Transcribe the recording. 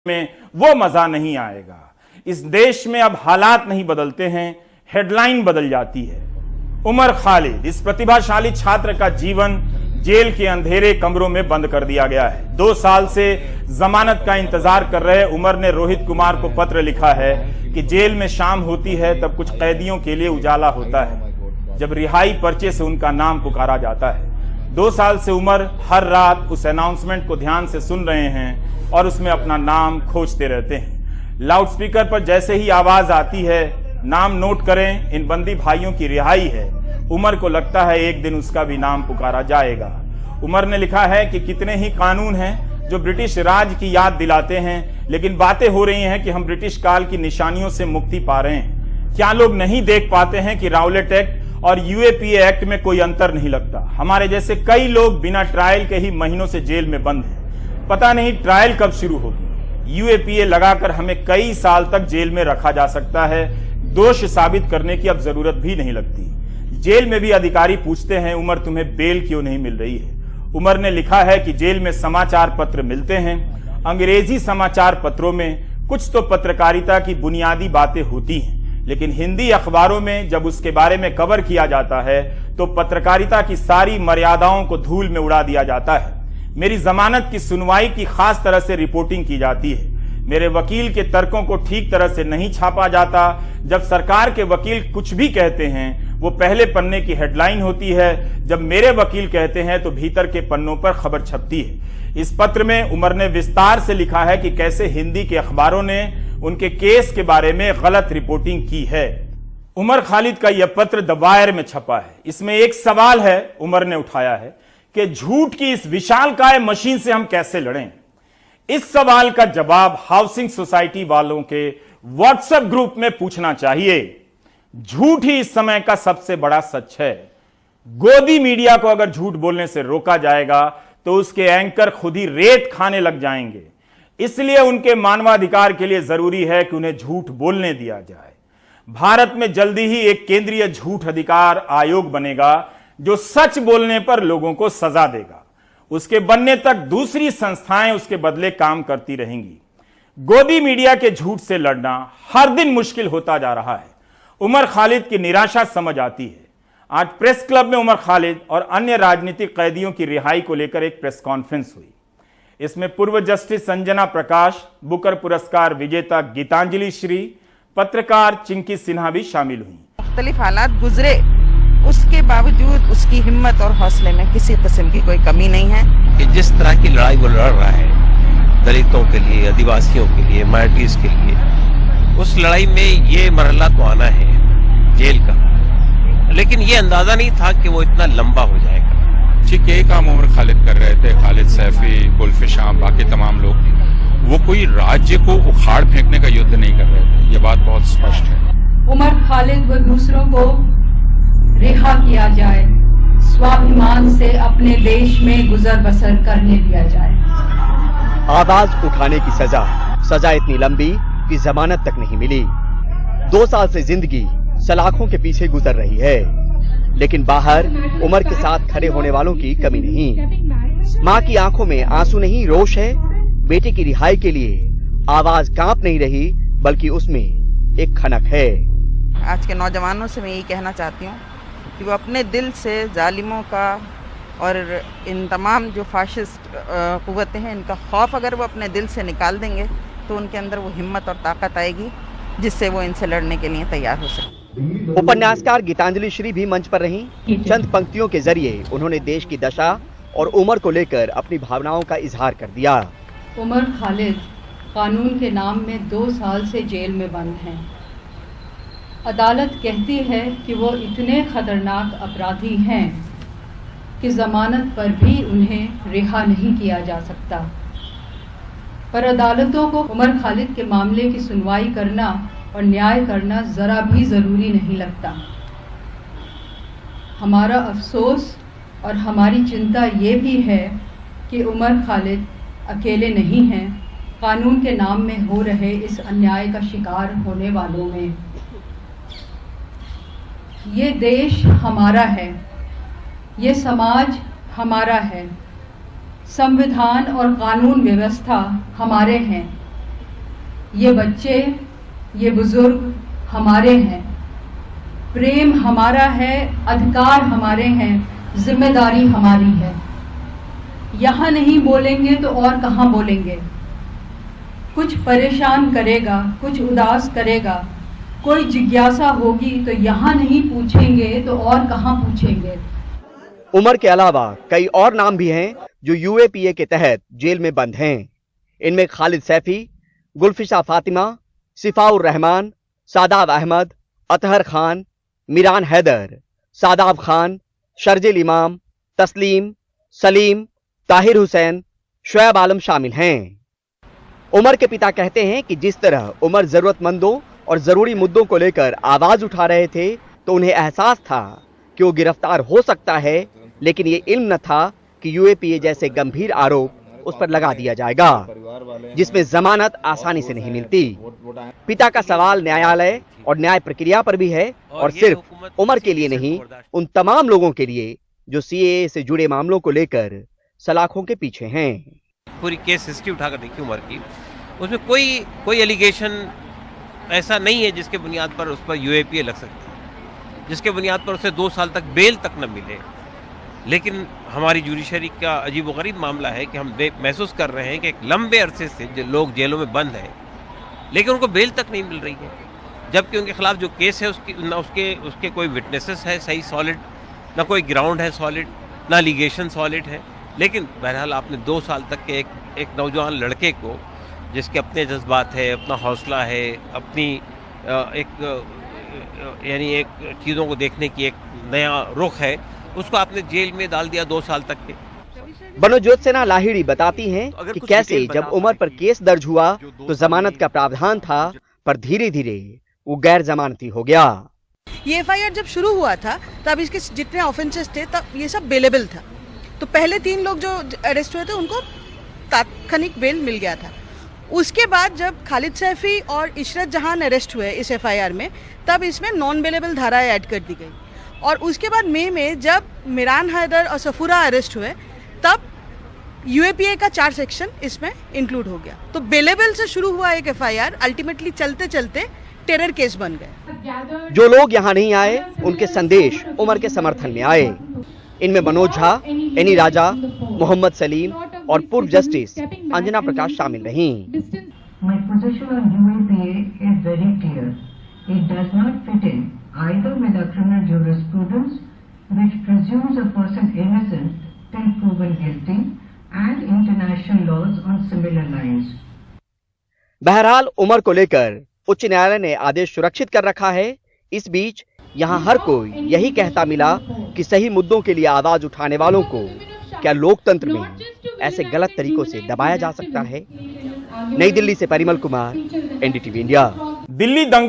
में वो मजा नहीं आएगा। इस देश में अब हालात नहीं बदलते हैं, हेडलाइन बदल जाती है। उमर खालिद, इस प्रतिभाशाली छात्र का जीवन जेल के अंधेरे कमरों में बंद कर दिया गया है। 2 साल से जमानत का इंतजार कर रहे उमर ने रोहित कुमार को पत्र लिखा है कि जेल में शाम होती है तब कुछ कैदियों के लिए उजाला होता है, जब रिहाई पर्चे से उनका नाम पुकारा जाता है। 2 साल से उमर हर रात उस अनाउंसमेंट को ध्यान से सुन रहे हैं और उसमें अपना नाम खोजते रहते हैं। लाउडस्पीकर पर जैसे ही आवाज आती है, नाम नोट करें, इन बंदी भाइयों की रिहाई है, उमर को लगता है एक दिन उसका भी नाम पुकारा जाएगा। उमर ने लिखा है कि कितने ही कानून हैं जो ब्रिटिश राज की याद दिलाते हैं, लेकिन बातें हो रही हैं कि हम ब्रिटिश काल की निशानियों से मुक्ति पा रहे हैं। क्या लोग नहीं देख पाते हैं कि राउलेट एक्ट और यूएपीए एक्ट में कोई अंतर नहीं लगता? हमारे जैसे कई लोग बिना ट्रायल के ही महीनों से जेल में बंद हैं। पता नहीं ट्रायल कब शुरू होगी। यूएपीए लगाकर हमें कई साल तक जेल में रखा जा सकता है। दोष साबित करने की अब जरूरत भी नहीं लगती। जेल में भी अधिकारी पूछते हैं, उमर तुम्हें बेल क्यों नहीं मिल रही है? उमर ने लिखा है कि जेल में समाचार पत्र मिलते हैं। अंग्रेजी समाचार पत्रों में कुछ तो पत्रकारिता की बुनियादी बातें होती हैं, लेकिन हिंदी अखबारों में जब उसके बारे में कवर किया जाता है तो पत्रकारिता की सारी मर्यादाओं को धूल में उड़ा दिया जाता है। मेरी जमानत की सुनवाई की खास तरह से रिपोर्टिंग की जाती है। मेरे वकील के तर्कों को ठीक तरह से नहीं छापा जाता। जब सरकार के वकील कुछ भी कहते हैं वो पहले पन्ने की हेडलाइन होती है, जब मेरे वकील कहते हैं तो भीतर के पन्नों पर खबर छपती है। इस पत्र में उमर ने विस्तार से लिखा है कि कैसे हिंदी के अखबारों ने उनके केस के बारे में गलत रिपोर्टिंग की है। उमर खालिद का यह पत्र द वायर में छपा है। इसमें एक सवाल है उमर ने उठाया है कि झूठ की इस विशालकाय मशीन से हम कैसे लड़ें। इस सवाल का जवाब हाउसिंग सोसाइटी वालों के व्हाट्सएप ग्रुप में पूछना चाहिए। झूठ ही इस समय का सबसे बड़ा सच है। गोदी मीडिया को अगर झूठ बोलने से रोका जाएगा तो उसके एंकर खुद ही रेत खाने लग जाएंगे। इसलिए उनके मानवाधिकार के लिए जरूरी है कि उन्हें झूठ बोलने दिया जाए। भारत में जल्दी ही एक केंद्रीय झूठ अधिकार आयोग बनेगा जो सच बोलने पर लोगों को सजा देगा। उसके बनने तक दूसरी संस्थाएं उसके बदले काम करती रहेंगी। गोदी मीडिया के झूठ से लड़ना हर दिन मुश्किल होता जा रहा है। उमर खालिद की निराशा समझ आती है। आज प्रेस क्लब में उमर खालिद और अन्य राजनीतिक कैदियों की रिहाई को लेकर एक प्रेस कॉन्फ्रेंस हुई। इसमें पूर्व जस्टिस संजना प्रकाश, बुकर पुरस्कार विजेता गीतांजलि श्री, पत्रकार चिंकी सिन्हा भी शामिल हुई। मुख्तलिफ हालात गुजरे, उसके बावजूद उसकी हिम्मत और हौसले में किसी किस्म की कोई कमी नहीं है कि जिस तरह की लड़ाई वो लड़ रहा है दलितों के लिए, आदिवासियों के लिए, माइनॉरिटीज के लिए, उस लड़ाई में ये मरहला तो आना है जेल का, लेकिन ये अंदाजा नहीं था कि वो इतना लंबा हो जाएगा। ठीक यही काम उमर खालिद कर रहे थे। खालिद सैफी, गुल्फ शाम, बाकी तमाम लोग, वो कोई राज्य को उखाड़ फेंकने का युद्ध नहीं कर रहे थे। ये बात बहुत स्पष्ट है। उमर खालिद व दूसरों को रिहा किया जाए, स्वाभिमान से अपने देश में गुजर बसर करने दिया जाए। आवाज उठाने की सजा इतनी लंबी कि जमानत तक नहीं मिली। 2 साल से जिंदगी सलाखों के पीछे गुजर रही है, लेकिन बाहर उमर के साथ खड़े होने वालों की कमी नहीं। माँ की आंखों में आंसू नहीं, रोष है। बेटे की रिहाई के लिए आवाज कांप नहीं रही, बल्कि उसमें एक खनक है। आज के नौजवानों से मैं यही कहना चाहती हूँ कि वो अपने दिल से जालिमों का और इन तमाम जो फाशिस्ट कुव्वतें हैं, इनका खौफ अगर वो अपने दिल से निकाल देंगे तो उनके अंदर वो हिम्मत और ताकत आएगी जिससे वो इनसे लड़ने के लिए तैयार हो सके। उपन्यासकार गीतांजलि श्री भी मंच पर रहीं। चंद पंक्तियों के जरिए उन्होंने देश की दशा और उमर को लेकर अपनी भावनाओं का इजहार कर दिया। उमर खालिद कानून के नाम में 2 साल से जेल में बंद हैं। अदालत कहती है कि वो इतने खतरनाक अपराधी हैं कि जमानत पर भी उन्हें रिहा नहीं किया जा सकता। पर अदालतों को उमर खालिद के मामले की सुनवाई करना और न्याय करना ज़रा भी ज़रूरी नहीं लगता। हमारा अफसोस और हमारी चिंता ये भी है कि उमर खालिद अकेले नहीं हैं कानून के नाम में हो रहे इस अन्याय का शिकार होने वालों में। ये देश हमारा है, ये समाज हमारा है, संविधान और कानून व्यवस्था हमारे हैं, ये बच्चे, ये बुजुर्ग हमारे हैं, प्रेम हमारा है, अधिकार हमारे हैं, जिम्मेदारी हमारी है। यहाँ नहीं बोलेंगे तो और कहाँ बोलेंगे। कुछ परेशान करेगा, कुछ उदास करेगा, कोई जिज्ञासा होगी तो यहाँ नहीं पूछेंगे तो और कहाँ पूछेंगे। उमर के अलावा कई और नाम भी हैं जो यूएपीए के तहत जेल में बंद हैं। इनमें खालिद सैफी, गुलफिशा फातिमा, सिफाउर रहमान, सादाब अहमद, अतहर खान, मिरान हैदर, सादाब खान, शर्जिल इमाम, तस्लीम, सलीम, ताहिर हुसैन, शुएब आलम शामिल हैं। उमर के पिता कहते हैं कि जिस तरह उमर जरूरतमंदों और जरूरी मुद्दों को लेकर आवाज उठा रहे थे तो उन्हें एहसास था कि वो गिरफ्तार हो सकता है, लेकिन ये इल्म न था कि यूएपीए जैसे गंभीर आरोप उस पर लगा दिया जाएगा, जिसमें जमानत आसानी से नहीं मिलती। पिता का सवाल न्यायालय और न्याय प्रक्रिया पर भी है, और सिर्फ उमर के लिए नहीं, उन तमाम लोगों के लिए जो सीएए से जुड़े मामलों को लेकर सलाखों के पीछे हैं। पूरी केस हिस्ट्री उठाकर देखी उमर की, उसमें कोई एलिगेशन ऐसा नहीं है जिसके बुनियाद पर उस पर यूएपीए लग सकती है, जिसके बुनियाद पर उसे 2 साल तक बेल तक न मिले। लेकिन हमारी जुडिशरी का अजीबोगरीब मामला है कि हम महसूस कर रहे हैं कि एक लंबे अरसे से लोग जेलों में बंद हैं, लेकिन उनको बेल तक नहीं मिल रही है, जबकि उनके खिलाफ जो केस है उसके कोई विटनेसेस है सही सॉलिड, ना कोई ग्राउंड है सॉलिड, ना लिगेशन सॉलिड है। लेकिन बहरहाल आपने 2 साल तक के एक नौजवान लड़के को, जिसके अपने जज्बात है, अपना हौसला है, अपनी एक चीज़ों को देखने की एक नया रुख है, उसको आपने जेल में डाल दिया 2 साल तक के। बनोजोत सेना लाहिड़ी बताती हैं कि कैसे जब उमर पर केस दर्ज हुआ तो जमानत का प्रावधान था, पर धीरे धीरे वो गैर जमानती हो गया। ये एफआईआर जब शुरू हुआ था तब इसके जितने ऑफेंसेस थे तब ये सब बेलेबल था। तो पहले 3 लोग जो अरेस्ट हुए थे उनको तात्कालिक बेल मिल गया था। उसके बाद जब खालिद सैफी और इशरत जहान अरेस्ट हुए इस एफआईआर में, तब इसमें नॉन बेलेबल धाराएं ऐड कर दी गई। और उसके बाद मई में जब मिरान हैदर और सफूरा अरेस्ट हुए, तब यूएपीए का 4 सेक्शन इसमें इंक्लूड हो गया। तो बेलेबल से शुरू हुआ एक एफआईआर अल्टीमेटली चलते चलते टेरर केस बन गए। जो लोग यहाँ नहीं आए, उनके संदेश उमर के समर्थन में आए। इनमें मनोज झा, एनी राजा, मोहम्मद सलीम और पूर्व जस्टिस अंजना प्रकाश शामिल रहीं। My position on UAPA is very clear. It does not fit in either with the criminal jurisprudence, which presumes a person innocent till proven guilty, and international laws on similar lines. बहरहाल उमर को लेकर उच्च न्यायालय ने आदेश सुरक्षित कर रखा है। इस बीच यहाँ हर कोई यही कहता मिला कि सही मुद्दों के लिए आवाज उठाने वालों को क्या लोकतंत्र में ऐसे गलत तरीकों से दबाया जा सकता है। नई दिल्ली से परिमल कुमार, एनडीटीवी इंडिया। दिल्ली दंगों